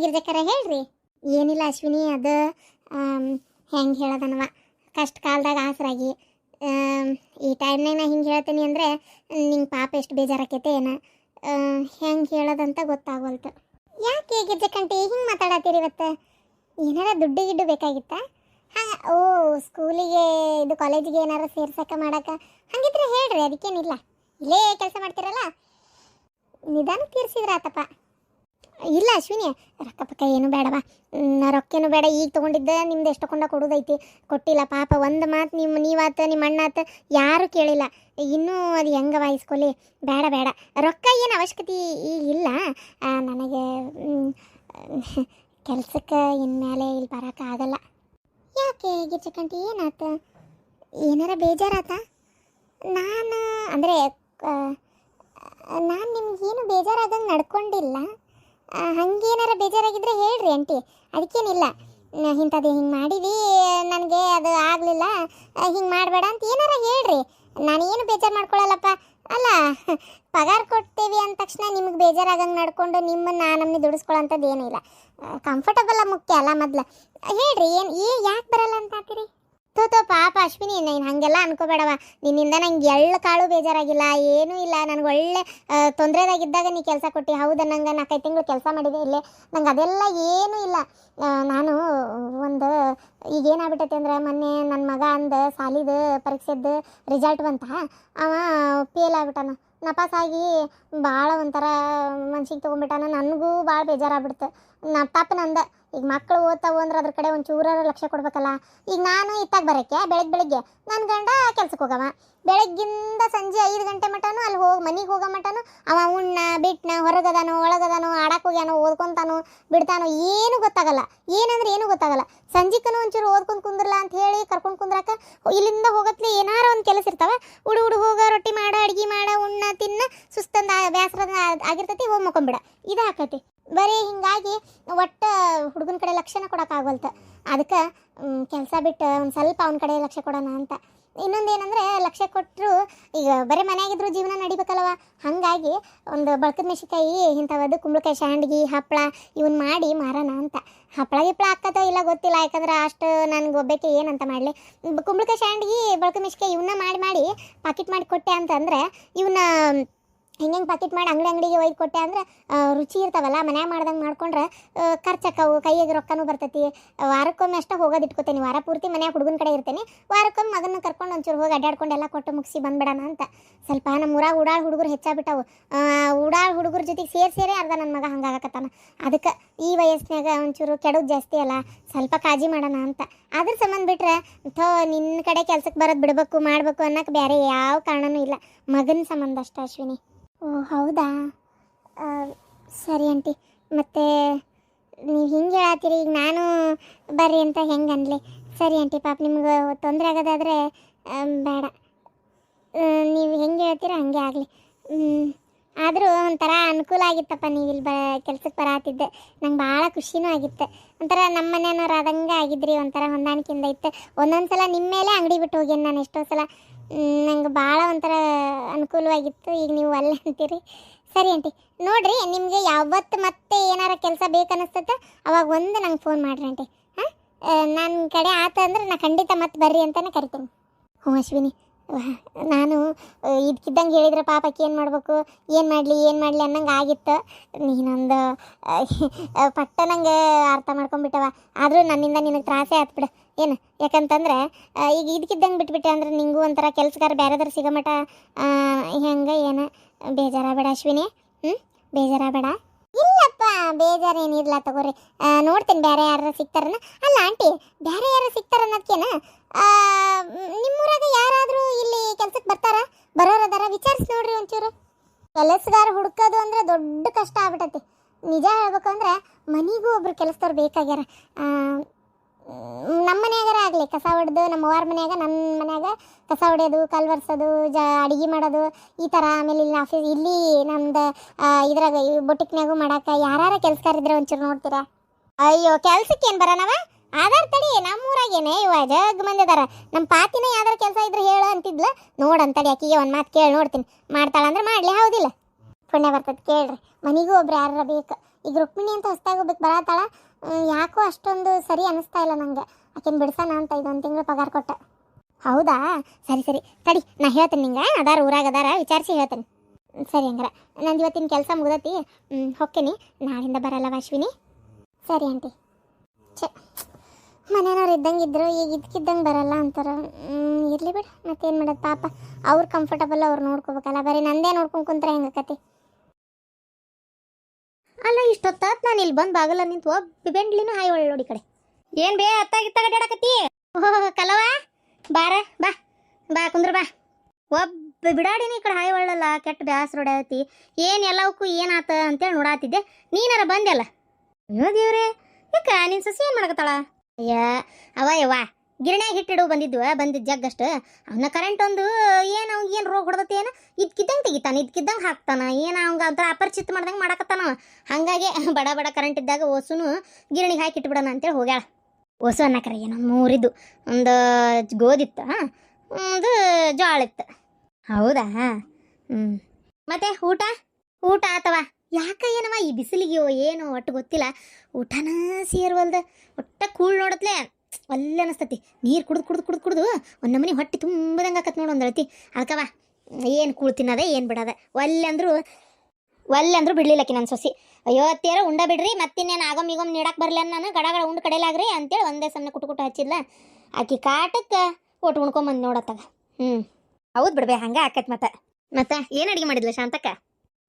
ಗಿರ್ಜಕ್ಕರ ಹೇಳ್ರಿ. ಏನಿಲ್ಲ ಅಶ್ವಿನಿ, ಅದು ಹೆಂಗೆ ಹೇಳೋದನವ, ಕಷ್ಟ ಕಾಲದಾಗ ಆಸರಾಗಿ ಈ ಟೈಮ್ನಾಗ ನಾ ಹಿಂಗೆ ಹೇಳ್ತೀನಿ ಅಂದರೆ ನಿಂಗೆ ಪಾಪ ಎಷ್ಟು ಬೇಜಾರಾಕೈತೆ ಏನೋ. ಹೆಂಗೆ ಹೇಳೋದಂತ ಗೊತ್ತಾಗವಲ್ತು. ಯಾಕೆ ಗಿರ್ಜಕ್ಕಂಟಿ ಹಿಂಗೆ ಮಾತಾಡತ್ತೀರಿ ಇವತ್ತು? ಏನಾರ ದುಡ್ಡು ಗಿಡ್ಡು ಬೇಕಾಗಿತ್ತಾ? ಹಾಂ, ಓ ಸ್ಕೂಲಿಗೆ ಇದು ಕಾಲೇಜಿಗೆ ಏನಾರು ಸೇರ್ಸಕ್ಕೆ ಮಾಡಕ್ಕೆ ಹಾಗಿದ್ರೆ ಹೇಳ್ರಿ, ಅದಕ್ಕೇನಿಲ್ಲ. ಇಲ್ಲೇ ಕೆಲಸ ಮಾಡ್ತೀರಲ್ಲ, ನಿಧಾನ ತೀರಿಸಿದ್ರಾತಪ್ಪ. ಇಲ್ಲ ಅಶ್ವಿನಿ, ರೊಕ್ಕ ಪಕ್ಕ ಏನು ಬೇಡವಾ, ರೊಕ್ಕೇನು ಬೇಡ. ಈಗ ತೊಗೊಂಡಿದ್ದೆ ನಿಮ್ದು ಎಷ್ಟು ಕೊಂಡ ಕೊಡೋದೈತಿ, ಕೊಟ್ಟಿಲ್ಲ ಪಾಪ. ಒಂದು ಮಾತು ನೀವಾತ ನಿಮ್ಮ ಅಣ್ಣಾತ ಯಾರೂ ಕೇಳಿಲ್ಲ. ಇನ್ನೂ ಅದು ಹೆಂಗೆ ವಾಯಿಸ್ಕೊಲಿ, ಬೇಡ ಬೇಡ. ರೊಕ್ಕ ಏನು ಅವಶ್ಯಕತೆ ಈಗ ಇಲ್ಲ ನನಗೆ. ಕೆಲ್ಸಕ್ಕೆ ಇನ್ಮೇಲೆ ಇಲ್ಲಿ ಬರೋಕ್ಕಾಗಲ್ಲ. ಯಾಕೆ ಗಿರ್ಜಕ್ಕಂಟಿ, ಏನಾತ? ಏನಾರ ಬೇಜಾರಾತ? ನಾನು ಅಂದರೆ ನಾನು ನಿಮ್ಗೇನು ಬೇಜಾರಾಗಂಗೆ ನಡ್ಕೊಂಡಿಲ್ಲ. ಹಂಗೇನಾರ ಬೇಜಾರಾಗಿದ್ದರೆ ಹೇಳ್ರಿ ಆಂಟಿ, ಅದಕ್ಕೇನಿಲ್ಲ. ಇಂಥದ್ದು ಹಿಂಗೆ ಮಾಡಿದಿ, ನನಗೆ ಅದು ಆಗಲಿಲ್ಲ, ಹಿಂಗೆ ಮಾಡಬೇಡ ಅಂತ ಏನಾರ ಹೇಳ್ರಿ. ನಾನೇನು ಬೇಜಾರು ಮಾಡ್ಕೊಳ್ಳಲ್ಲಪ್ಪ. ಅಲ್ಲ, ಪಗಾರ ಕೊಡ್ತೇವೆ ಅಂದ ತಕ್ಷಣ ನಿಮ್ಗೆ ಬೇಜಾರಾಗಂಗೆ ನಡ್ಕೊಂಡು ನಿಮ್ಮನ್ನು ನಮ್ಮನ್ನ ದುಡಿಸ್ಕೊಳ್ಳೋಂಥದ್ದು ಏನೂ ಇಲ್ಲ. ಕಂಫರ್ಟಬಲ್ಲ ಮುಖ್ಯ ಅಲ್ಲ ಮೊದಲು. ಹೇಳ್ರಿ, ಯಾಕೆ ಬರಲ್ಲ ಅಂತ ಹಾಕಿರಿ? ತೋ ಪಾಪ ಅಶ್ವಿನಿ, ನೀನು ಹಾಗೆಲ್ಲ ಅನ್ಕೋಬೇಡವ. ನಿನ್ನಿಂದ ನಂಗೆ ಎಳ್ಳು ಕಾಳು ಬೇಜಾರಾಗಿಲ್ಲ, ಏನೂ ಇಲ್ಲ. ನನಗೆ ಒಳ್ಳೆ ತೊಂದರೆದಾಗಿದ್ದಾಗ ನೀ ಕೆಲಸ ಕೊಟ್ಟು, ಹೌದು ನಂಗೆ 4-5 ತಿಂಗಳು ಕೆಲಸ ಮಾಡಿದೆ ಇಲ್ಲೇ, ನಂಗೆ ಅದೆಲ್ಲ ಏನೂ ಇಲ್ಲ. ನಾನು ಒಂದು ಈಗೇನಾಗ್ಬಿಟ್ಟೈತೆ ಅಂದ್ರೆ, ಮೊನ್ನೆ ನನ್ನ ಮಗ ಅಂದ ಸಾಲಿದು ಪರೀಕ್ಷೆದ್ದು ರಿಸಲ್ಟ್ ಬಂತ, ಅವ ಫೇಲ್ ಆಗ್ಬಿಟ್ಟಾನ. ನಪಾಸಾಗಿ ಭಾಳ ಒಂಥರ ಮನ್ಸಿಗೆ ತೊಗೊಂಡ್ಬಿಟ್ಟಾನ. ನನಗೂ ಭಾಳ ಬೇಜಾರಾಗ್ಬಿಡ್ತು. ತಪ್ಪನಂದ. ಈಗ ಮಕ್ಕಳು ಓದ್ತಾವು ಅಂದ್ರೆ ಅದ್ರ ಕಡೆ ಒಂದು ಚೂರ ಲಕ್ಷ್ಯ ಕೊಡ್ಬೇಕಲ್ಲ. ಈಗ ನಾನು ಇತ್ತಾಗ ಬರೋಕ್ಕೆ ಬೆಳಗ್ಗೆ ನನ್ನ ಗಂಡ ಕೆಲ್ಸಕ್ಕೆ ಹೋಗವ. ಬೆಳಗ್ಗಿಂದ ಸಂಜೆ 5 ಗಂಟೆ ಮಟನೂ ಅಲ್ಲಿ ಮನೆಗೆ ಹೋಗೋ ಮಟನೂ ಅವ ಉಣ್ಣ ಬಿಟ್ಟನ, ಹೊರಗದಾನೋ ಒಳಗದಾನೋ, ಆಡಕ್ಕೆ ಹೋಗ್ಯಾನೋ, ಓದ್ಕೊತಾನೋ ಬಿಡ್ತಾನೋ ಏನೂ ಗೊತ್ತಾಗಲ್ಲ. ಏನಂದ್ರೆ ಏನೂ ಗೊತ್ತಾಗಲ್ಲ. ಸಂಜಿಕನು ಒಂಚೂರು ಓದ್ಕೊಂಡು ಕುಂದ್ರಲ್ಲ ಅಂತ ಹೇಳಿ ಕರ್ಕೊಂಡು ಕುಂದ್ರಾಕ ಇಲ್ಲಿಂದ ಹೋಗತ್ಲೆ ಏನಾರ ಒಂದು ಕೆಲಸ ಇರ್ತಾವೆ. ಹುಡು ಹೋಗ ರೊಟ್ಟಿ ಮಾಡ, ಅಡ್ಗೆ ಮಾಡ, ಉಣ್ಣ ತಿನ್ನ, ಸುಸ್ತಂದ ಬೇಸರದ ಆಗಿರ್ತೈತಿ, ಹೋಗಿ ಮಕ್ಕೊಂಬಿಡ, ಇದು ಹಾಕತಿ. ಬರೀ ಹಿಂಗಾಗಿ ಒಟ್ಟು ಹುಡುಗನ ಕಡೆ ಲಕ್ಷ್ಯನ ಕೊಡೋಕ್ಕಾಗವಲ್ತು. ಅದಕ್ಕೆ ಕೆಲಸ ಬಿಟ್ಟು ಒಂದು ಸ್ವಲ್ಪ ಅವನ ಕಡೆ ಲಕ್ಷ್ಯ ಕೊಡೋಣ ಅಂತ. ಇನ್ನೊಂದೇನೆಂದರೆ, ಲಕ್ಷ್ಯ ಕೊಟ್ಟರು ಈಗ ಬರೀ ಮನೆಯಾಗಿದ್ರು ಜೀವನ ನಡಿಬೇಕಲ್ವ. ಹಾಗಾಗಿ ಒಂದು ಬಳಕದ ಮೆಣಸಿನ್ಕಾಯಿ ಇಂಥದ್ದು, ಕುಂಬಳಕಾಯಿ ಶಾಂಡ್ಗಿ, ಹಪ್ಪಳ ಇವನ್ನ ಮಾಡಿ ಮಾರೋಣ ಅಂತ. ಹಪ್ಪಳ ಗಿಪ್ಪಳ ಹಾಕತ್ತೋ ಇಲ್ಲ ಗೊತ್ತಿಲ್ಲ, ಯಾಕಂದ್ರೆ ಅಷ್ಟು ನನಗೆ ಒಬ್ಬಕ್ಕೆ ಏನಂತ ಮಾಡಲಿ. ಕುಂಬಳಕಾಯಿ ಶಾಂಡ್ಗಿ, ಬಳಕದ ಮೆಣಸಿನ್ಕಾಯಿ ಇವನ್ನ ಮಾಡಿ ಪಾಕೆಟ್ ಮಾಡಿ ಕೊಟ್ಟೆ ಅಂತಂದರೆ, ಇವನ್ನ ಹೆಂಗೆ ಪಾಕೆಟ್ ಮಾಡಿ ಅಂಗಡಿಗೆ ಒಯ್ದು ಕೊಟ್ಟೆ ಅಂದರೆ ರುಚಿ ಇರ್ತಾವಲ್ಲ. ಮನ್ಯಾಗ ಮಾಡ್ದಂಗೆ ಮಾಡ್ಕೊಂಡ್ರೆ ಖರ್ಚಾಕವು, ಕೈಯಾಗ ರೊಕ್ಕನೂ ಬರ್ತೈತಿ. ವಾರಕ್ಕೊಮ್ಮೆ ಅಷ್ಟೇ ಹೋಗೋದು ಇಟ್ಕೋತೇನೆ. ವಾರ ಪೂರ್ತಿ ಮನ್ಯಾಗ ಹುಡುಗನ ಕಡೆ ಇರ್ತೇನೆ. ವಾರಕ್ಕೊಮ್ಮೆ ಮಗನ ಕರ್ಕೊಂಡು ಒಂಚೂರು ಹೋಗಿ ಅಡ್ಡಾಡ್ಕೊಂಡು ಎಲ್ಲ ಕೊಟ್ಟು ಮುಗಿಸಿ ಬಂದ್ಬಿಡೋಣ ಅಂತ. ಸ್ವಲ್ಪ ನಮ್ಮ ಊರಾಗ ಉಡಾಳ ಹುಡುಗರು ಹೆಚ್ಚಾಗ್ಬಿಟ್ಟವು. ಉಡಾಳ ಹುಡುಗರ ಜೊತೆಗೆ ಸೇರಿ ಅರ್ಧ ನನ್ನ ಮಗ ಹಂಗಾಗಕತ್ತಾನ. ಅದಕ್ಕೆ ಈ ವಯಸ್ಸಿನಾಗ ಒಂಚೂರು ಕೆಡೋದು ಜಾಸ್ತಿ ಅಲ್ಲ, ಸ್ವಲ್ಪ ಕಾಳಜಿ ಮಾಡೋಣ ಅಂತ. ಅದ್ರ ಸಂಬಂಧ ಬಿಟ್ರೆ ನಿನ್ನ ಕಡೆ ಕೆಲ್ಸಕ್ಕೆ ಬರೋದು ಬಿಡಬೇಕು ಮಾಡಬೇಕು ಅನ್ನೋಕೆ ಬೇರೆ ಯಾವ ಕಾರಣನೂ ಇಲ್ಲ. ಮಗನ ಸಂಬಂಧ ಅಷ್ಟೇ ಅಶ್ವಿನಿ. ಓ ಹೌದಾ, ಸರಿ ಆಂಟಿ. ಮತ್ತು ನೀವು ಹಿಂಗೆ ಹೇಳತ್ತೀರಿ, ಈಗ ನಾನು ಬರ್ರಿ ಅಂತ ಹೆಂಗೆ ಅನ್ಲಿ? ಸರಿ ಆಂಟಿ, ಪಾಪ ನಿಮ್ಗೆ ತೊಂದರೆ ಆಗೋದಾದರೆ ಬೇಡ, ನೀವು ಹೆಂಗೆ ಹೇಳ್ತೀರ ಹಂಗೆ ಆಗಲಿ. ಆದರೂ ಒಂಥರ ಅನುಕೂಲ ಆಗಿತ್ತಪ್ಪ, ನೀವು ಇಲ್ಲಿ ಕೆಲ್ಸಕ್ಕೆ ಬರತ್ತಿದ್ದೆ. ನಂಗೆ ಭಾಳ ಖುಷಿನೂ ಆಗಿತ್ತು. ಒಂಥರ ನಮ್ಮ ಮನೆಯವ್ರು ಆದಂಗೆ ಆಗಿದ್ರಿ, ಒಂಥರ ಹೊಂದಾಣಿಕೆಯಿಂದ ಇತ್ತು. ಒಂದೊಂದು ಸಲ ನಿಮ್ಮ ಮೇಲೆ ಅಂಗಡಿ ಬಿಟ್ಟು ಹೋಗೇನು ನಾನು ಎಷ್ಟೋ ಸಲ. ನಂಗೆ ಭಾಳ ಒಂಥರ ಅನುಕೂಲವಾಗಿತ್ತು. ಈಗ ನೀವು ಅಲ್ಲೇ ಅಂತೀರಿ. ಸರಿ ಆಂಟಿ, ನೋಡಿರಿ, ನಿಮಗೆ ಯಾವತ್ತು ಮತ್ತೆ ಏನಾರ ಕೆಲಸ ಬೇಕನ್ನಿಸ್ತೈತೆ ಅವಾಗ ಒಂದು ನಂಗೆ ಫೋನ್ ಮಾಡಿರಿ ಆಂಟಿ. ಹಾಂ, ನನ್ನ ಕಡೆ ಆತ ಅಂದ್ರೆ ನಾನು ಖಂಡಿತ ಮತ್ತೆ ಬರ್ರಿ ಅಂತಲೇ ಕರಿತೀನಿ. ಹ್ಞೂ ಅಶ್ವಿನಿ, ನಾನು ಇದಕ್ಕಿದ್ದಂಗೆ ಹೇಳಿದ್ರೆ ಪಾಪಕ್ಕೆ ಏನು ಮಾಡಬೇಕು, ಏನು ಮಾಡಲಿ ಅನ್ನಂಗೆ ಆಗಿತ್ತು. ನೀನೊಂದು ಪಟ್ಟ ನಂಗೆ ಅರ್ಥ ಮಾಡ್ಕೊಂಬಿಟ್ಟವ. ಆದರೂ ನನ್ನಿಂದ ನಿನಗೆ ತ್ರಾಸೇ ಆತ್ಬಿಡು. ಏನು ಯಾಕಂತಂದ್ರೆ ಈಗ ಇದಕ್ಕಿದ್ದಂಗೆ ಬಿಟ್ಬಿಟ್ಟೆ ಅಂದ್ರೆ ನಿಂಗೂ ಒಂಥರ ಕೆಲಸಗಾರ ಬೇರೆದಾರು ಸಿಗೋ ಮಟ ಹೆಂಗೆ ಏನು ಬೇಜಾರಾಗಬೇಡ ಅಶ್ವಿನಿ. ಬೇಜಾರಾಗಬೇಡ. ಇಲ್ಲಪ್ಪ, ಬೇಜಾರೇನಿಲ್ಲ ತಗೋರಿ. ನೋಡ್ತೀನಿ ಬೇರೆ ಯಾರು ಸಿಗ್ತಾರನ. ಅಲ್ಲ ಆಂಟಿ, ಬೇರೆ ಯಾರು ಸಿಗ್ತಾರ ಅನ್ನೋದಕ್ಕೇನ ನಿಮ್ಮೂರಾಗ ಯಾರಾದರೂ ಇಲ್ಲಿ ಕೆಲ್ಸಕ್ಕೆ ಬರೋರದಾರ ವಿಚಾರಿಸಿ ನೋಡ್ರಿ ಒಂಚೂರು. ಕೆಲಸಗಾರ ಹುಡ್ಕೋದು ಅಂದರೆ ದೊಡ್ಡ ಕಷ್ಟ ಆಗ್ಬಿಟ್ಟತಿ. ನಿಜ ಹೇಳ್ಬೇಕಂದ್ರೆ ಮನೆಗೂ ಒಬ್ರು ಕೆಲಸದವ್ರು ಬೇಕಾಗ್ಯಾರ. ನಮ್ಮ ಮನ್ಯಾಗಾರ ಆಗಲಿ ಕಸ ಹೊಡೆದು, ನಮ್ಮ ಅವ್ವಾರ ಮನ್ಯಾಗ ನನ್ನ ಮನ್ಯಾಗ ಕಸ ಹೊಡೆಯೋದು, ಕಲ್ ವರ್ಸೋದು, ಅಡುಗೆ ಮಾಡೋದು ಈ ಥರ. ಆಮೇಲೆ ಇಲ್ಲಿ ಆಫೀಸ್ ಇಲ್ಲಿ ನಮ್ದು ಇದ್ರಾಗ ಬೊಟಿಕ್ನಾಗೂ ಮಾಡೋಕೆ ಯಾರು ಕೆಲಸಗಾರ ಇದ್ರೆ ಒಂಚೂರು ನೋಡ್ತೀರಾ? ಅಯ್ಯೋ, ಕೆಲ್ಸಕ್ಕೆ ಏನು ಬರೋಣವ? ಆಧಾರ್ ತಡಿ, ನಮ್ಮೂರಾಗೇನೆ ಇವ ಜಗ್ ಮಂದಿ ಅದಾರ. ನಮ್ಮ ಪಾತಿನ ಯಾವ್ದಾರು ಕೆಲಸ ಇದ್ರೆ ಹೇಳು ಅಂತಿದ್ಲು. ನೋಡಂತಡಿ, ಆಕಿಗೆ ಒಂದು ಮಾತು ಕೇಳಿ ನೋಡ್ತೀನಿ. ಮಾಡ್ತಾಳಂದ್ರೆ ಮಾಡಲಿ, ಹೌದಿಲ್ಲ? ಪುಣ್ಯ ಬರ್ತದೆ ಕೇಳ್ರಿ. ಮನೆಗೂ ಒಬ್ರು ಯಾರ ಬೇಕು. ಈಗ ರುಕ್ಮಿಣಿ ಅಂತ ಹೊಸ್ದಾಗಿ ಒಬ್ಬಕ್ಕೆ ಬರತ್ತಾಳ. ಯಾಕೋ ಅಷ್ಟೊಂದು ಸರಿ ಅನಿಸ್ತಾ ಇಲ್ಲ ನಂಗೆ. ಆಕೆನ ಬಿಡ್ಸೋಣ ಅಂತ ಇದೊಂದು ತಿಂಗಳು ಪಗಾರ ಕೊಟ್ಟೆ. ಹೌದಾ, ಸರಿ ಸರಿ ತಡಿ, ನಾ ಹೇಳ್ತೇನೆ ನಿಂಗೆ. ಅದಾರ ಊರಾಗ ಅದಾರ, ವಿಚಾರಿಸಿ ಹೇಳ್ತೇನೆ. ಸರಿ ಹಂಗಾರ ನಂದು ಇವತ್ತಿನ ಕೆಲಸ ಮುಗ್ದತಿ. ಹೊಕ್ಕೇನಿ, ನಾಳಿಂದ ಬರಲ್ಲ ಅಶ್ವಿನಿ. ಸರಿ ಆಂಟಿ. ಛೆ, ಮನೆಯವ್ರು ಇದ್ದಂಗಿದ್ರು ಈಗ ಇದ್ಕಿದ್ದಂಗೆ ಬರಲ್ಲ ಅಂತಾರೆ. ಇರಲಿ ಬಿಡು, ಮತ್ತೇನು ಮಾಡೋದು ಪಾಪ. ಅವ್ರು ಕಂಫರ್ಟಬಲ್ ಅವ್ರು ನೋಡ್ಕೋಬೇಕಲ್ಲ, ಬರೀ ನಂದೇ ನೋಡ್ಕೊಂಡು ಕುಂತ್ರೆ ಹೆಂಗಕತಿ. ಅಲ್ಲ ಇಷ್ಟೊತ್ತಾತ್ ನಾನು ಇಲ್ಲಿ ಬಂದು ಬಾಗಲ ನಿಂತು ಬೆಂಡ್ಲಿನೂ ಹಾಯ್ ಒಳ್ಳೋಡಿ ಕಡೆ. ಏನು ಬೇ ಅತ್ತಾಗಿತ್ತಾಗ ಅಡ್ಯಾಡಕತ್ತಿ? ಓಹ್ ಕಲವ, ಬಾರ ಬಾ ಬಾ ಕುಂದ್ರ ಬಾ. ಒಬ್ಬ ಬಿಡಾಡಿನಿ ಈ ಕಡೆ ಹಾಯ್ ಒಳ್ಳಲ್ಲ, ಕೆಟ್ಟ ಬ್ಯಾಸರ ಹೊಡ್ಯಾತಿ. ಏನು ಎಲ್ಲವಕ್ಕೂ ಏನಾತ ಅಂತೇಳಿ ನೋಡಾತಿದ್ದೆ, ನೀನಾರ ಬಂದೆಲ್ಲ. ಅಯ್ಯೋ ದೇವ್ರೆ, ಯಾಕ ನಿನ್ನ ಸಸಿ ಏನು ಮಾಡಕತ್ತಾಳ? ಅಯ್ಯ ಅವ ಯವ್ವ, ಗಿರಣ್ಯಾಗ ಹಿಟ್ಟಿಡು ಬಂದಿದ್ದ ಜಗ್ಗಷ್ಟು. ಅವನ ಕರೆಂಟ್ ಒಂದು ಏನು ಅವ್ಗೆ ಏನು ರೋಗ ಹೊಡೆದತಿ, ಏನು ಇದ್ಕಿದ್ದಂಗೆ ತೆಗಿತಾನೆ, ಇದ್ಕಿದ್ದಂಗೆ ಹಾಕ್ತಾನ, ಏನು ಅವಂಗೆ ಒಂಥರ ಅಪರಿಚಿತ ಮಾಡ್ದಂಗೆ ಮಾಡಕತ್ತಾನ. ಹಾಗಾಗಿ ಬಡ ಬಡ ಕರೆಂಟ್ ಇದ್ದಾಗ ಓಸುನು ಗಿರಣಿಗೆ ಹಾಕಿ ಇಟ್ಬಿಡೋಣ ಅಂತೇಳಿ ಹೋಗ್ಯಾಳ. ಓಸು ಅನ್ನಕರ ಏನೊಂದು ಮೂರಿದ್ದು, ಒಂದು ಗೋದಿತ್ತು, ಒಂದು ಜೋಳ ಇತ್ತು. ಹೌದಾ? ಮತ್ತೆ ಊಟ ಆತವ? ಯಾಕ ಏನವ ಈ ಬಿಸಿಲಿಗೆಯೋ ಏನೋ ಒಟ್ಟು ಗೊತ್ತಿಲ್ಲ, ಊಟನ ಸೇರ್ವಲ್ದ. ಒಟ್ಟ ಕೂಳ್ ನೋಡತ್ಲೆ ಒಲ್ಲೆ ಅನಿಸ್ತತಿ. ನೀರು ಕುಡ್ದು ಒಂದು ನಮನಿ ಹೊಟ್ಟೆ ತುಂಬದಂಗೆ ಆಕತ್ ನೋಡು ಒಂದು ಅಳತಿ. ಅದಕ್ಕವ ಏನು ಕೂಳ್ ತಿನ್ನೋದೆ ಏನು ಬಿಡೋದೆ. ಒಲ್ಲೆ ಅಂದ್ರು ಬಿಡ್ಲಿಲ್ಲಕಿ ನನ್ನ ಸೊಸಿ. ಅಯ್ಯೋ ಅತ್ತಿಯಾರ ಉಂಡ ಬಿಡ್ರಿ, ಮತ್ತಿನ್ನೇನು ಆಗಮ್ ನೀಡಕ್ಕೆ ಬರಲ್ಲ ನಾನು, ಗಡಗಳ ಉಂಡು ಕಡೆಲಾಗ್ರಿ ಅಂತೇಳಿ ಒಂದೇ ಸಣ್ಣ ಕುಟು ಹಚ್ಚಿದ್ಲ. ಆಕಿ ಕಾಟಕ್ಕೆ ಒಟ್ಟು ಉಣ್ಕೊಂಬಂದು ನೋಡತ್ತಾಗ. ಹೌದು ಬಿಡ್ಬೇ, ಹಂಗೆ ಆಕೈತೆ. ಮತ್ತೆ ಏನು ಅಡುಗೆ ಮಾಡಿದ್ಲ ಶಾಂತಕ್ಕ?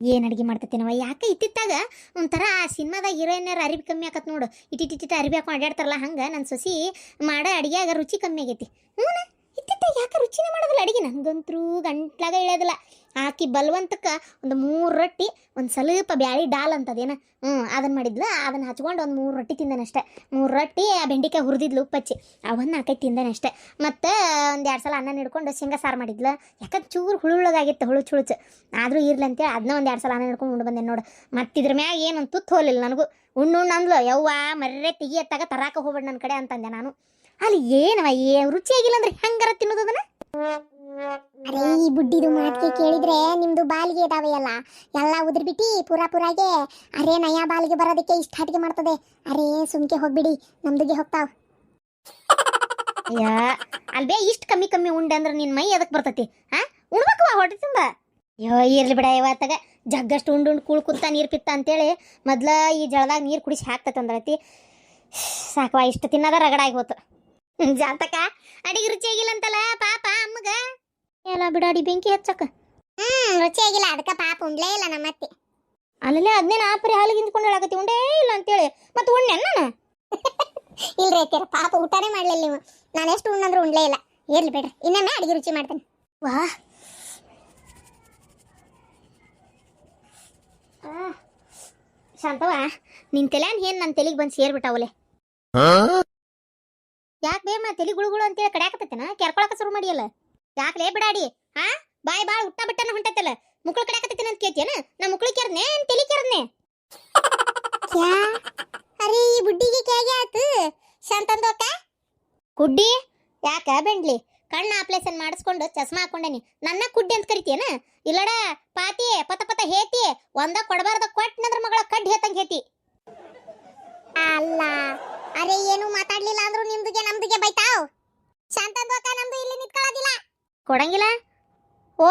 ಏನು ಅಡುಗೆ ಮಾಡ್ತೇನವ? ಯಾಕೆ ಇತ್ತಿತ್ತಾಗ ಒಂಥರ ಸಿನಿಮಾದಾಗ ಹೀರೋಯಿನ್ಯರ ಅರಿವಿ ಕಮ್ಮಿ ಆಕತ್ ನೋಡು, ಇಟ್ಟಿಟ್ಟಿಟ್ಟ ಅರಿವಿ ಹಾಕೊಂಡು ಅಡ್ಯಾಡ್ತಾರಲ್ಲ, ಹಂಗೆ ನನ್ನ ಸೊಸಿ ಮಾಡೋ ಅಡುಗೆಯಾಗ ರುಚಿ ಕಮ್ಮಿ ಆಗೈತಿ. ಇತ್ತಿತ್ತ ಯಾಕೆ ರುಚಿನೇ ಮಾಡೋದಿಲ್ಲ ಅಡುಗೆ? ನನಗಂತರೂ ಗಂಟ್ಲಾಗ ಇಳಿಯೋದಿಲ್ಲ. ಆಕಿ ಬಲವಂತಕ್ಕೆ ಒಂದು 3 ರೊಟ್ಟಿ, ಒಂದು ಸ್ವಲ್ಪ ಬ್ಯಾಳಿ ಡಾಲ್ ಅಂತದೇನ, ಅದನ್ನು ಮಾಡಿದ್ಲು. ಅದನ್ನು ಹಚ್ಕೊಂಡು ಒಂದು 3 ರೊಟ್ಟಿ ತಿಂದನಷ್ಟೆ. 3 ರೊಟ್ಟಿ ಆ ಬೆಂಡಿಕಾಯಿ ಹುರಿದಿದ್ಲು ಉಪ್ಪಚ್ಚಿ, ಅವನ್ನ ನಾಲ್ಕೈದು ತಿಂದನಷ್ಟೆ. ಮತ್ತು ಒಂದು 2 ಸಲ ಅನ್ನ ಹಿಡ್ಕೊಂಡು ಶೇಂಗಾ ಸಾರು ಮಾಡಿದ್ಲು. ಯಾಕಂದ್ರೆ ಚೂರು ಹುಳುಳಗಾಗಿತ್ತು, ಹುಳುಚುಳುಚು ಆದರೂ ಇರ್ಲಿ ಅಂತೇಳಿ ಅದನ್ನ ಒಂದು 2 ಸಲ ಅನ್ನ ಹಿಡ್ಕೊಂಡು ಉಂಡು ಬಂದೆ ನೋಡು. ಮತ್ತಿದ್ರ ಮ್ಯಾಗ ಏನು ತುತ್ತು ಹೋಲಿಲ್ಲ ನನಗೂ. ಉಣ್ಣು ಅಂದ್ಲು. ಯವ್ವ ಮರ್ರೆ ತೆಗಿಯತ್ತಾಗ ತರಾಕ ಹೋಗ್ಬೇಡ ನನ್ನ ಕಡೆ ಅಂತಂದೆ ನಾನು. ಅಲ್ಲಿ ಏನವ ರುಚಿಯಾಗಿಲ್ಲ ಅಂದ್ರೆ ಹೆಂಗಾರ ತಿನ್ನೋದು ಅದನ್ನ? ಅರೇ ಈ ಬುಡ್ಡಿದು ಮಾತಿಗೆ ಕೇಳಿದ್ರೆ ನಿಮ್ದು ಬಾಲಿಗೆ ಇದಾವೆಯಲ್ಲ ಎಲ್ಲ ಉದ್ರಬಿಟ್ಟಿ ಪುರಾಗೆ. ಅರೇ ನಯಾ ಬಾಲಿಗೆ ಬರೋದಕ್ಕೆ ಇಷ್ಟ ಹಟಿಗೆ ಮಾಡ್ತದೆ. ಅರೇ ಸುಮ್ಕೆ ಹೋಗ್ಬಿಡಿ, ನಮ್ದುಗೆ ಹೋಗ್ತಾವ. ಅಯ್ಯ ಅಲ್ಬೇ ಇಷ್ಟು ಕಮ್ಮಿ ಉಂಡೆ ಅಂದ್ರೆ ನಿನ್ನ ಮೈ ಅದಕ್ಕೆ ಬರ್ತತಿ. ಉಣ್ಬೇಕು ಹೊಟ್ಟೆ ತುಂಬ. ಅಯ್ಯೋ ಇರ್ಲಿ ಬಿಡ ಇವತ್ತಾಗ ಜಗ್ಗಷ್ಟು ಉಂಡು ಕೂಳ್ಕುತ್ತ ನೀರು ಪಿತ್ತ ಅಂತೇಳಿ ಮೊದ್ಲ ಈ ಜಳದಾಗ ನೀರು ಕುಡಿಸಿ ಹಾಕ್ತೈತೆ ಅಂದ್ರತಿ. ಸಾಕವಾ, ಇಷ್ಟು ತಿನ್ನದ ರಗಡಾಗಿ ಹೋತು. ಜಾತಕ ಅಡಿಗೆ ರುಚಿಯಾಗಿಲ್ಲ ಅಂತಲ್ಲ ಪಾಪ ಅಮ್ಮಗ. ಎಲ್ಲ ಬಿಡಾಡಿ ಬೆಂಕಿ ಹಚ್ಚಕ. ರುಚಿಯಾಗಿಲ್ಲ ಅದಕ್ಕೆ ಪಾಪ ಉಂಡ್ಲೇ ಇಲ್ಲ ನಮ್ಮ ಅತ್ತೆ. ಅಲ್ಲೇ ಅದನ್ನೇನು ಆಪರಿ ಹಾಲಿಗೆ ಹಿಂದ್ಕೊಂಡು ಹೇಳಕತ್ತಿ ಉಂಡೇ ಇಲ್ಲ ಅಂತೇಳಿ. ಮತ್ತೆ ಉಣ್ಣೆ ನಾನು? ಇಲ್ರಿ ಅತ್ತೀರ, ಪಾಪ ಊಟನೇ ಮಾಡ್ಲಿಲ್ಲ ನೀವು. ನಾನು ಎಷ್ಟು ಉಣ್ಣಂದ್ರೆ ಉಂಡ್ಲೇ ಇಲ್ಲ. ಇರ್ಲಿ ಬಿಡ್ರಿ, ಇನ್ನೊಮ್ಮೆ ಅಡಿಗೆ ರುಚಿ ಮಾಡ್ತೇನೆ. ವಾ ಶಾಂತವ, ನಿನ್ ತಲೆನ್ ಏನ್ ನನ್ನ ತಲೆಗೆ ಬಂದು ಸೇರ್ಬಿಟ್ಟಾವಲೆ. ಯಾಕೆ ಬೇಮ ತಲೆ ಗುಳುಗುಳು ಅಂತೇಳಿ ಕಡ್ಯಾಕತ್ತೇನ? ಕೆರ್ಕೊಳಕ ಶುರು ಮಾಡಿಯಲ್ಲ. ಯಾಕ್ಲೇ ಬಿಡಾಡಿ? ಬಾಯ್ ಬಾಳ್ ಹುಟ್ಟ ಬಿಟ್ಟನ ಹೊಂಟತ್ತಲ್ಲ, ಮುಕ್ಳು ಕಡ್ಯಾಕತ್ತೇನ ಅಂತ ಕೇಳ್ತೇನ? ನಾ ಮುಕ್ಳು ಕೆರ್ನೆ ತಲೆ ಕೆರ್ನೆ? ಅರೆ ಈ ಬುಡ್ಡಿಗೆ ಕ್ಯಾಗೆ ಆತು ಶಾಂತಂದೋಕ. ಕುಡ್ಡಿ ಯಾಕ ಬೆಂಡ್ಲಿ ಕಣ್ಣ ಆಪ್ರೇಷನ್ ಮಾಡಿಸ್ಕೊಂಡು ಚಸ್ಮಾ ಹಾಕೊಂಡೇನಿ, ನನ್ನ ಕುಡ್ಡಿ ಅಂತ ಕರಿತೀಯನ? ಇಲ್ಲಡ ಪಾತಿ ಪತ ಹೇತಿ, ಒಂದ ಕೊಡಬಾರ್ದ ಕೊಟ್ಟನದ್ರ ಮಗಳ ಕಡ್ಡಿ ಹೇತಂಗ್ ಹೇತಿ. ಅಲ್ಲ ಅರೆ ಏನು ಮಾತಾಡ್ಲಿಲ್ಲ ಅಂದ್ರು ನಿಮ್ದುಗೆ ನಮ್ದುಗೆ ಬೈತಾವ್. ಶಾಂತಂದೋಕ ನಮ್ದು ಇಲ್ಲಿ ನಿಂತ್ಕೊಳ್ಳೋದಿಲ್ಲ. ಕೊಡಂಗಿಲ್ಲ? ಓ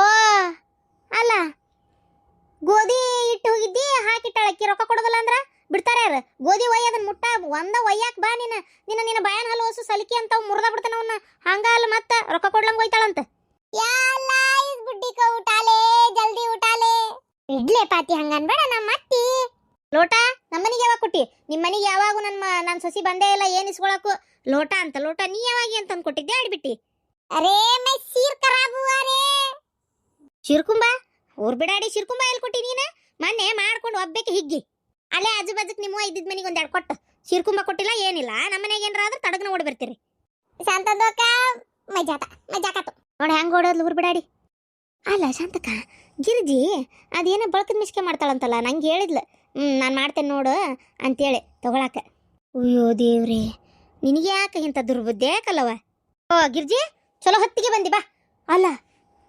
ಅಲ್ಲ ಗೋಧಿ ಇಟ್ಟು ಹೋಗಿದ್ದಿ ಹಾಕಿಟ್ಟಾಳಕ್ಕಿ, ರೊಕ್ಕ ಕೊಡೋದಲ್ಲ ಅಂದ್ರ ಬಿಡ್ತಾರ ಯಾರು? ಗೋಧಿ ಒಯ್ಯ ಅದನ್ನ ಮುಟ್ಟ ಒಂದ ಒಯ್ಯಾಕ ಬಾ. ನಿನ್ನ ಬಾಯನ್ ಹಲ್ಲು ಹೊಸು ಸಲಿಕೆ ಅಂತ ಮುರ್ದ ಬಿಡ್ತಾನ ಅವನ್ನ. ಹಂಗ ಅಲ್ಲ ಮತ್ತ ರೊಕ್ಕ ಕೊಡ್ಲಂಗ ಒಯ್ತಾಳಂತ. ಯಾಲ್ಲ ಇಸ್ ಬುಡ್ಡಿ ಕ ಊಟಾಲೆ ಜಲ್ದಿ ಊಟಾಲೆ. ಇಡ್ಲೆ ಪಾತಿ ಹಂಗ ಅನ್ಬೇಡ ನಮ್ಮ ಅತ್ತಿ. ಲೋಟ ನಮ್ಮನಿಗೆ ಯಾವಾಗ ಕೊಟ್ಟಿ? ನಿಮ್ಮ ಮನಿಗೆ ಯಾವಾಗೂ ನನ್ನ ಸೊಸಿ ಬಂದೇ ಇಲ್ಲ ಏನ್ ಇಸ್ಕೊಳಕು. ಲೋಟ ಅಂತ ಲೋಟ ನೀ ಯಾವಾಗಿ ಅಂತ ಕೊಟ್ಟಿದ್ದೆ ಆಡ್ಬಿಟ್ಟಿ. ಅರೇ ಮೈ ಸೀರ್ ಖರಾಬು ಅರೇ. ಶಿರ್ಕುಂಬ ಊರ್ ಬಿಡಾಡಿ ಶಿರ್ಕುಂಬ ಎಲ್ಲಿ ಕೊಟ್ಟಿ ನೀನು? ಮೊನ್ನೆ ಮಾಡ್ಕೊಂಡು ಒಬ್ಬೇಕೆ ಹಿಗ್ಗಿ ಅಲ್ಲೇ ಆಜು ಬಾಜುಕ್ ನಿಮ್ಮ ಇದ್ದಿದ್ ಮನಿಗೆ ಒಂದೆರಡು ಕೊಟ್ಟು ಶಿರ್ಕುಂಬ ಕೊಟ್ಟಿಲ್ಲ ಏನಿಲ್ಲ. ನಮ್ಮನೆಗೆ ಏನಾರ ಆದ್ರೆ ತಡಗನ ಓಡಿ ಬರ್ತೀರಿ. ಶಾಂತದೋಕ ಮಜಾಕತ್ತು ನೋಡಿ ಹೆಂಗ್ ಓಡೋದ್ಲು ಊರ್ ಬಿಡಾಡಿ. ಅಲ್ಲ ಶಾಂತಕ್ಕ, ಗಿರಿಜಿ ಅದೇನೋ ಬಳಕದ ಮಿಸ್ಕೆ ಮಾಡ್ತಾಳಂತಲ್ಲ, ನಂಗೆ ಹೇಳಿದ್ಲು. ನಾನು ಮಾಡ್ತೇನೆ ನೋಡು ಅಂತೇಳಿ ತಗೊಳಕ. ಅಯ್ಯೋ ದೇವ್ರಿ, ನಿನಗೆ ಯಾಕೆ ಇಂಥ ದುರ್ಬುದ್ಧಿ ಯಾಕಲ್ಲವ? ಓ ಗಿರ್ಜಿ ಚಲೋ ಹೊತ್ತಿಗೆ ಬಂದಿ ಬಾ. ಅಲ್ಲ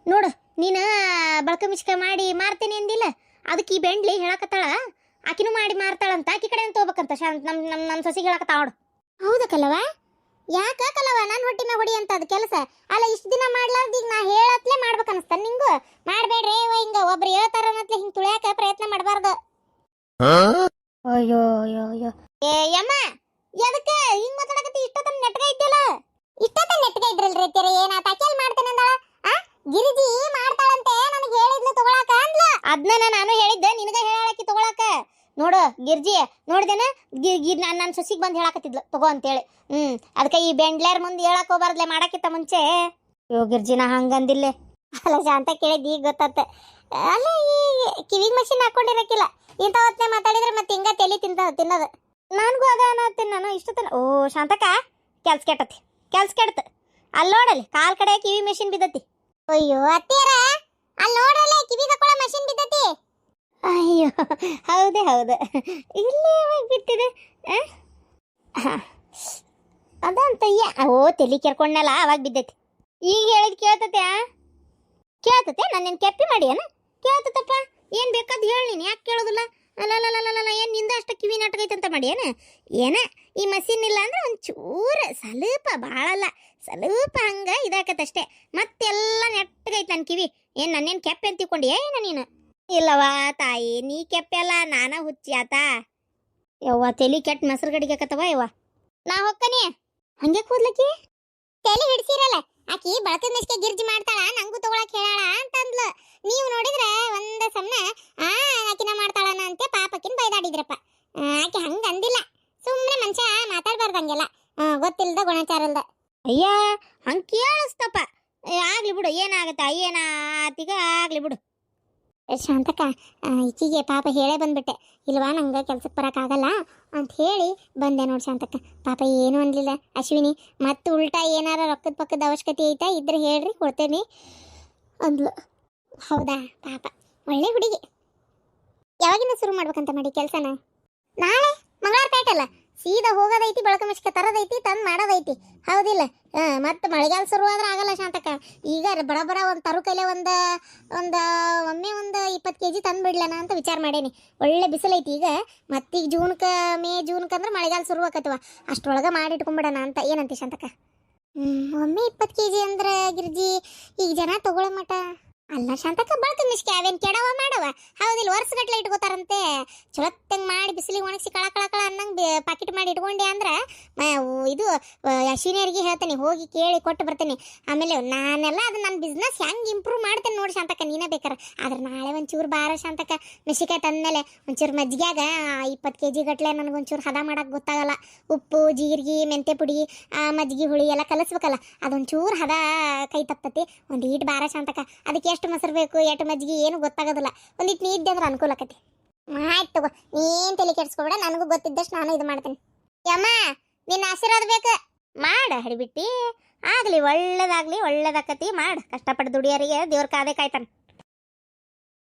ನೋಡು ನೀನು ಬಳಕ ಮಿಸ್ಕೆ ಮಾಡಿ ಮಾರ್ತೇನೆ ಅಂದಿಲ್ಲ, ಅದಕ್ಕೆ ಈ ಬೆಂಡ್ಲಿ ಹೇಳಕತ್ತಾಳ ಆಕಿನೂ ಮಾಡಿ ಮಾರ್ತಾಳಂತ ಆಕಿ ಕಡೆ ತಗೋಬೇಕಂತ ನಮ್ಮ ಸೊಸಿಗೆ ಹೇಳಕತ್ತ ನೋಡು. ಹೌದಾ ಕಲವ? ಯಾಕ ಕಲವ ನನ್ನ ಹೊಟ್ಟಿ ಮ್ಯಾಗ ಹೊಡಿ ಅಂತ ಅದು ಕೆಲಸ ಅಲ್ಲ? ಇಷ್ಟು ದಿನ ಮಾಡ್ಲಾರ್ದ ಈಗ ನಾ ಹೇಳತ್ಲೇ ಮಾಡ್ಬೇಕನ್ಸ್ತಾನ ನಿಂಗು? ಮಾಡ್ಬೇಡ್ರಿ ಹಿಂಗ ಒಬ್ರು ಹೇಳ್ತಾರ ಅನ್ನತ್ಲೆ ಹಿಂಗ್ ತುಳಿಯಾಕ ಪ್ರಯತ್ನ ಮಾಡಬಾರ್ದು. ಅಯ್ಯೋ ಅಯ್ಯೋ ಅಯ್ಯೋ ಏ ಯಮ್ಮ, ಎದಕ್ಕ ಹಿಂಗ್ ಮಾತಾಡಕತ್ತಿ? ಇಷ್ಟೊತ್ತನ ನೆಟ್ಗ ಇದ್ದಲ್ಲ? ಇಷ್ಟೊತ್ತನ ನೆಟ್ಗ ಇದ್ರಲ್ರಿ ತೆರೆ ಏನಾತ? ಅಕೆಲ್ ಮಾಡ್ತೇನೆ ಅಂದಳ. ಗಿರಿಜಿ ಮಾಡ್ತಾಳಂತೆ ನನಗೆ ಹೇಳಿದ್ಲು ತಗೊಳಕ ಅಂದ್ಲ. ಅದನ್ನ ನಾನು ಹೇಳಿದ್ದೆ ನಿನಗ ಹೇಳಾಕಿ ತಗೊಳಕ. ನೋಡು ಗಿರ್ಜಿ ನೋಡಿದೇನ ನನ್ನ ಸೊಸಿಗೆ ಬಂದು ಹೇಳಾಕತ್ತಿದ್ಲು ತಗೋ ಅಂತೇಳಿ. ಅದಕ್ಕೆ ಈ ಬೆಂಡ್ಲೇರ್ ಮುಂದೆ ಹೇಳಕ್ ಹೋಗ್ಬಾರ್ದ್ಲೆ ಮಾಡಕ್ಕಿತ್ತ ಮುಂಚೆ. ಅಯ್ಯೋ ಗಿರ್ಜಿ ನಾ ಹಂಗಂದಿಲ್ಲೆ. ಅಲ್ಲ ಶಾಂತ ಕೇಳಿದ್ ಈಗ ಗೊತ್ತಾತ. ಅಲ್ಲ ಈ ಕಿವಿಗ್ ಮಷಿನ್ ಹಾಕೊಂಡಿರಕ್ಕಿಲ್ಲ, ಇಂಥ ಹೊತ್ತನೆ ಮಾತಾಡಿದ್ರೆ ಮತ್ತೆ ಹಿಂಗ ತಲೆ ತಿನ್ನೋದು. ನನ್ಗೂ ಅದ ಅನ್ನತ್ತೀನಿ ನಾನು ಇಷ್ಟೊತ್ತನ. ಓ ಶಾಂತಕ ಕೆಲ್ಸ ಕೆಟ್ಟತಿ, ಕೆಲ್ಸ ಕೆಡ್ತ. ಅಲ್ಲಿ ನೋಡಲ್ಲಿ ಕಾಲ್ ಕಡೆ ಕಿವಿ ಮೆಷಿನ್ ಬಿದ್ದತಿ. ಅಯ್ಯೋ ಅತ್ತಿಯರ, ಅಲ್ಲಿ ನೋಡ್ರಲ್ಲ ಕಿವಿಗ ಹಾಕೊಳ್ಳೋ ಮಷಿನ್ ಬಿದ್ದತಿ. ಅಯ್ಯೋ ಹೌದೇ ಹೌದು, ಇಲ್ಲಿ ಯಾವಾಗ ಬಿತ್ತಿದೆ? ಅದಂತಯ್ಯ. ಓ ತಲೆ ಕೆರ್ಕೊಂಡಲ್ಲ ಅವಾಗ ಬಿದ್ದೈತಿ. ಈಗ ಹೇಳಿದ್ ಕೇಳ್ತತೆ? ಕೇಳ್ತತೆ? ನಾನೇನು ಕೆಪ್ಪಿ ಮಾಡಿ ಏನ? ಕೇಳ್ತತಪ್ಪ, ಏನು ಬೇಕಾದ್ ಹೇಳಿ ನೀನು, ಯಾಕೆ ಕೇಳೋದಿಲ್ಲ? ಅಲ್ಲಲ್ಲ ಏನು ನಿಂದ ಅಷ್ಟು ಕಿವಿ ನಾಟಕೈತೆ ಅಂತ ಮಾಡಿ ಏನ ಈ ಮಷೀನ್ ಇಲ್ಲ ಅಂದ್ರೆ ಒಂದು ಚೂರು ಸ್ವಲ್ಪ, ಭಾಳಲ್ಲ ಸ್ವಲ್ಪ ಹಂಗೆ ಇದಾಕತ್ತಷ್ಟೇ, ಮತ್ತೆಲ್ಲ ನೆಟ್ಟಗೈತೆ ನನ್ನ ಕಿವಿ. ಏನು ನನ್ನೇನು ಕೆಪ್ಪೆ ಅಂತ ತಿಳ್ಕೊಂಡು ಏನ ನೀನು? ಇಲ್ಲವಾ ತಾಯಿ, ನೀ ಕೆಪ್ಪೆ ಅಲ್ಲ, ನಾನ ಹುಚ್ಚಿ ಆತ. ಯವ್ವ ತಲೆ ಕೆಟ್ಟ ಮೊಸರು ಗಡಿಗೆಕತ್ತವ ಯವ್ವ. ನಾ ಹೊಕ್ಕನಿ ಹಂಗೆ ಕೂದ್ಲಕ್ಕಿ ತಲೆ ಹಿಡ್ಸಿರಲ್ಲ ಆಕಿ ಬಳಕದ ಮೆಸ್ಕೆ ಗಿರ್ಜಿ ಮಾಡ್ತಾಳ, ನಂಗೂ ತಗೊಳಕ್ ಹೇಳಾಳ ಅಂತಂದ್ಲು. ನೀವು ನೋಡಿದ್ರೆ ಒಂದ ಸಣ್ಣ ಆಕಿನ ಮಾಡ್ತಾಳನ ಅಂತೆ ಪಾಪಕ್ಕಿನ ಬೈದಾಡಿದ್ರಪ್ಪ. ಆಕೆ ಹಂಗ ಅಂದಿಲ್ಲ, ಸುಮ್ಮನೆ ಮನುಷ್ಯ ಮಾತಾಡ್ಬಾರ್ದಂಗೆಲ್ಲ, ಗೊತ್ತಿಲ್ದ ಗುಣಚಾರಲ್ದ. ಅಯ್ಯ ಹಂಗೆ ಕೇಳಿಸ್ತಪ್ಪ. ಆಗ್ಲಿ ಬಿಡು, ಏನಾಗತ್ತ ಏನಾತೀಗ ಆಗ್ಲಿ ಬಿಡು. ಶಾಂತಕ್ಕ, ಈಕಿಗೆ ಪಾಪ ಹೇಳೇ ಬಂದ್ಬಿಟ್ಟೆ, ಇಲ್ವಾ ನಂಗೆ ಕೆಲ್ಸಕ್ಕೆ ಬರೋಕ್ಕಾಗಲ್ಲ ಅಂತ ಹೇಳಿ ಬಂದೆ ನೋಡಿ ಶಾಂತಕ್ಕ. ಪಾಪ ಏನೂ ಅನ್ಲಿಲ್ಲ ಅಶ್ವಿನಿ. ಮತ್ತು ಉಲ್ಟಾ ಏನಾರ ರೊಕ್ಕದ ಪಕ್ಕದ ಅವಶ್ಯಕತೆ ಐತಾ ಇದ್ರೆ ಹೇಳ್ರಿ ಕೊಡ್ತೇನೆ ಅಂದ್ಲು. ಹೌದಾ? ಪಾಪ ಒಳ್ಳೆ ಹುಡುಗಿ. ಯಾವಾಗಿಂದ ಶುರು ಮಾಡ್ಬೇಕಂತ ಮಾಡಿ ಕೆಲಸನ? ನಾಳೆ ಮಂಗಳವಾರ ಪೇಟಲ್ಲ, ಸೀದಾ ಹೋಗೋದೈತಿ, ಬಳಕ ಮೆಸ್ಕೆ ತರೋದೈತಿ, ತಂದು ಮಾಡೋದೈತಿ. ಹೌದಿಲ್ಲ? ಮತ್ತು ಮಳೆಗಾಲ ಶುರುವಾದ್ರೆ ಆಗಲ್ಲ ಶಾಂತಕ್ಕ. ಈಗ ಬಡ ಒಂದು ತರು ಕೈಲೆ ಒಂದು ಒಮ್ಮೆ ಒಂದು 20 kg ತಂದು ಬಿಡ್ಲನ ಅಂತ ವಿಚಾರ ಮಾಡೇನಿ. ಒಳ್ಳೆ ಬಿಸಿಲೈತಿ ಈಗ, ಮತ್ತೀಗ ಮೇ ಜೂನ್ಗೆ ಅಂದ್ರೆ ಮಳೆಗಾಲ ಶುರು ಆಕತ್ವ, ಅಷ್ಟರೊಳಗೆ ಮಾಡಿಟ್ಕೊಂಬಿಡೋಣ ಅಂತ. ಏನಂತ ಶಾಂತಕ್ಕ? ಒಮ್ಮೆ 20 kg ಅಂದ್ರೆ ಗಿರ್ಜಿ ಈಗ ಜನ ತಗೊಳ್ಳೋ ಮಟ ಅಲ್ಲ ಶಾಂತಕ್ಕ. ಬಳಕ ಮಿಸ್ಕೆ ಅವೇನು ಕೆಡವ ಮಾಡವ? ಹೌದಿಲ್ಲ? ವರ್ಷಗಟ್ಲೆ ಇಟ್ಕೋತಾರಂತೆ. ಚೊಲತ್ತಂಗೆ ಮಾಡಿ ಬಿಸಿಲಿಗೆ ಒಣಗಿಸಿ ಕಳ ಅನ್ನಂಗೆ ಪಾಕೆಟ್ ಮಾಡಿ ಇಟ್ಕೊಂಡೆ ಅಂದ್ರೆ ಇದು ಅಶ್ವಿನಿಯರಿಗೆ ಹೇಳ್ತೇನೆ, ಹೋಗಿ ಕೇಳಿ ಕೊಟ್ಟು ಬರ್ತೇನೆ. ಆಮೇಲೆ ನಾನೆಲ್ಲ ಅದು ನನ್ನ ಬಿಸ್ನೆಸ್ ಹೆಂಗೆ ಇಂಪ್ರೂವ್ ಮಾಡ್ತೇನೆ ನೋಡಿ ಶಾಂತಕ್ಕ, ನೀನೇ ಬೇಕಾರೆ. ಆದ್ರೆ ನಾಳೆ ಒಂಚೂರು ಬಾರ ಶಾಂತಕ್ಕ, ಮೆಣಸಿಕಾಯಿ ತಂದಮೇಲೆ ಒಂಚೂರು ಮಜ್ಜಿಗ್ಯಾಗ 20 kg ಗಟ್ಲೆ ನನಗೊಂಚೂರು ಹದ ಮಾಡೋಕೆ ಗೊತ್ತಾಗಲ್ಲ. ಉಪ್ಪು, ಜೀರಿಗೆ, ಮೆಂತ್ಯ ಪುಡಿ, ಮಜ್ಜಿಗೆ ಹುಳಿ ಎಲ್ಲ ಕಲಿಸ್ಬೇಕಲ್ಲ, ಅದೊಂಚೂರು ಹದ ಕೈ ತಪ್ಪತಿ. ಒಂದು ಈಟ್ ಬಾರ ಶಾಂತಕ್ಕ. ಅದಕ್ಕೆ ಎಷ್ಟು ಮೊಸರು ಬೇಕು, ಎಷ್ಟು ಮಜ್ಜಿಗೆ ಏನು ಗೊತ್ತಾಗೋದಿಲ್ಲ. ಒಂದಿಟ್ಟು ನೀ ಇದ್ದೆ ಅಂದ್ರೆ ಅನುಕೂಲ ಆಕತಿ. ಆಯ್ತು ತಗೋ, ನೀನು ತಲೆ ಕೆಡಿಸ್ಕೊಬೇಡ, ನನಗೂ ಗೊತ್ತಿದ್ದಷ್ಟು ನಾನು ಇದು ಮಾಡ್ತೇನೆ. ಯಮ್ಮ, ನಿನ್ನ ಆಶೀರ್ವಾದ ಬೇಕು. ಮಾಡ ಹಡಿಬಿಟ್ಟಿ, ಆಗಲಿ ಒಳ್ಳೇದಾಗಲಿ, ಒಳ್ಳೇದಾಕತಿ. ಮಾಡು, ಕಷ್ಟಪಟ್ಟು ದುಡಿಯೋರಿಗೆ ದೇವ್ರ ಕಾದೇ ಕಾಯ್ತಾನೆ.